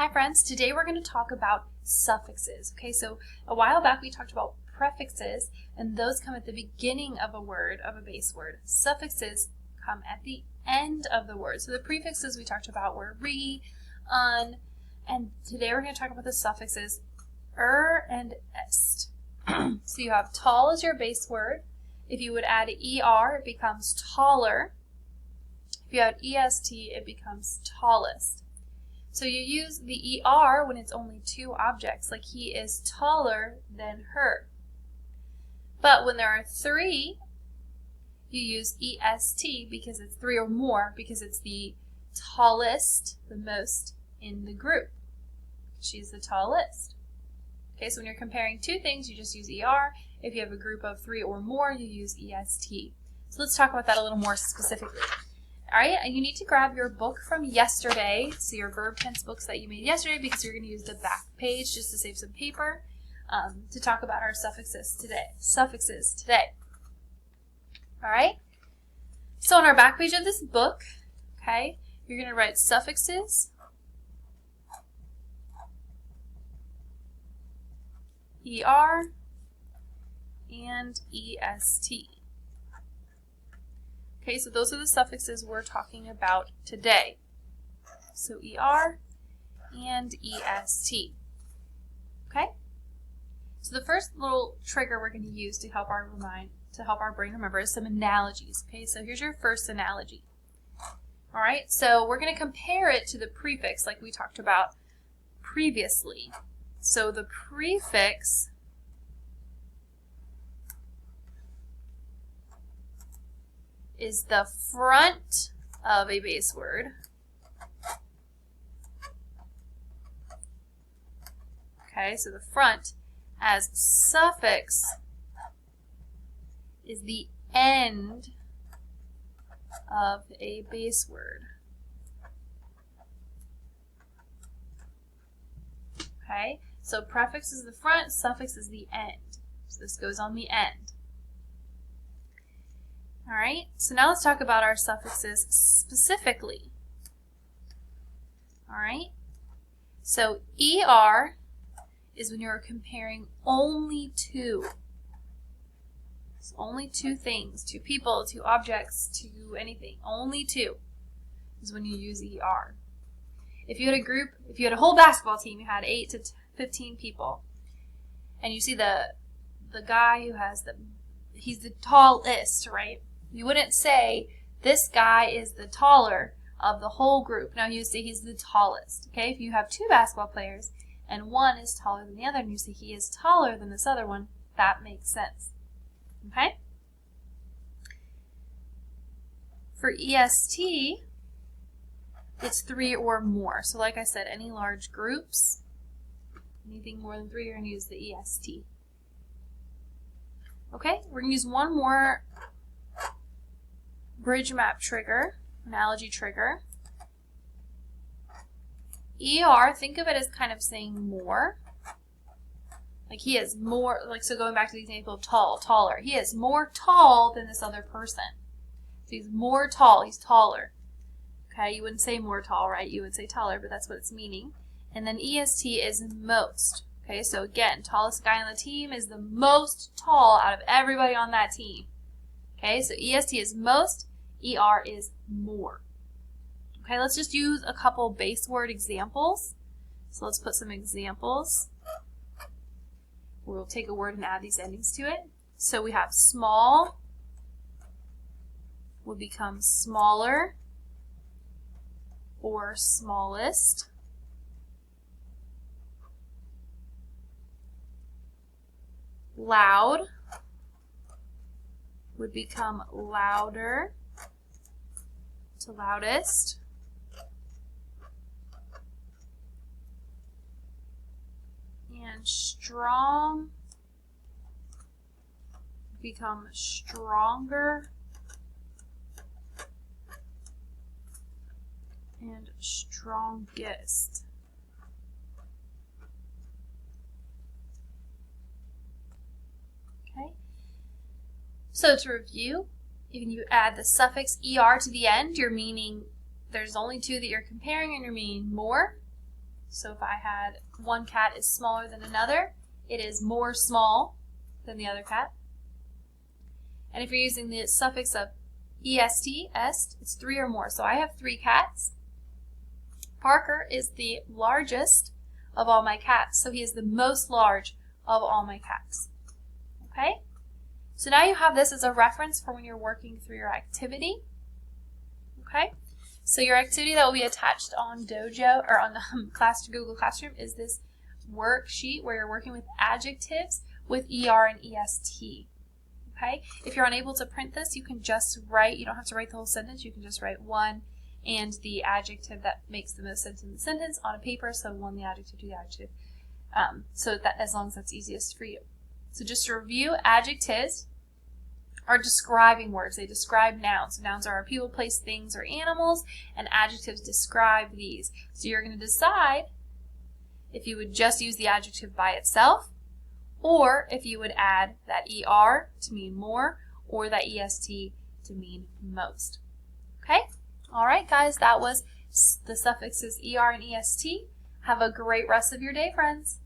Hi friends, today we're going to talk about suffixes. Okay, so a while back we talked about prefixes, and those come at the beginning of a word, of a base word. Suffixes come at the end of the word. So the prefixes we talked about were re, un, and today we're going to talk about the suffixes and est. So you have tall as your base word. If you would add er, it becomes taller. If you add est, it becomes tallest. So you use the er when it's only two objects, like he is taller than her. But when there are three, you use est because it's three or more, because it's the tallest, the most in the group. She's the tallest. Okay, so when you're comparing two things, you just use er. If you have a group of three or more, you use est. So let's talk about that a little more specifically. All right, and you need to grab your book from yesterday, so your verb tense books that you made yesterday, because you're going to use the back page just to save some paper to talk about our suffixes today. All right, so on our back page of this book, okay, you're going to write suffixes, er, and est. Okay, so those are the suffixes we're talking about today. So er and est. Okay? So the first little trigger we're going to use to help our brain remember is some analogies. Okay, so here's your first analogy. All right, so we're going to compare it to the prefix like we talked about previously. So the prefix is the front of a base word. Okay, so the front as suffix is the end of a base word. Okay, so prefix is the front, suffix is the end. So this goes on the end. All right, so now let's talk about our suffixes specifically. All right, so er is when you're comparing only two. So only two things, two people, two objects, to anything. Only two is when you use er. If you had a whole basketball team, you had 8 to 15 people, and you see the guy who has he's the tallest, right? You wouldn't say, this guy is the taller of the whole group. Now you say he's the tallest, okay? If you have two basketball players and one is taller than the other and you say he is taller than this other one, that makes sense, okay? For est, it's three or more. So like I said, any large groups, anything more than three, you're going to use the est. Okay, we're going to use one more bridge map trigger, analogy trigger. Er, think of it as kind of saying more. Like he is more, like, so going back to the example of taller. He is more tall than this other person. So he's more tall, he's taller. Okay, you wouldn't say more tall, right? You would say taller, but that's what it's meaning. And then est is most. Okay, so again, tallest guy on the team is the most tall out of everybody on that team. Okay, so est is most, er is more. Okay, let's just use a couple base word examples. So let's put some examples. We'll take a word and add these endings to it. So we have small will become smaller or smallest. Loud would become louder to loudest. And strong would become stronger and strongest. Okay, so to review, when you add the suffix er to the end, you're meaning there's only two that you're comparing and you're meaning more. So if I had one cat is smaller than another, it is more small than the other cat. And if you're using the suffix of est, it's 3 or more. So I have 3 cats. Parker is the largest of all my cats, so he is the most large of all my cats. Okay? So now you have this as a reference for when you're working through your activity. Okay? So your activity that will be attached on Dojo or on Google Classroom is this worksheet where you're working with adjectives with ER and EST. Okay? If you're unable to print this, you can just write, you don't have to write the whole sentence, you can just write one and the adjective that makes the most sense in the sentence on a paper, so one the adjective, two the adjective, so that as long as that's easiest for you. So just to review, adjectives are describing words. They describe nouns. So nouns are people, place, things, or animals, and adjectives describe these. So you're going to decide if you would just use the adjective by itself, or if you would add that ER to mean more, or that EST to mean most. Okay? All right, guys, that was the suffixes ER and EST. Have a great rest of your day, friends.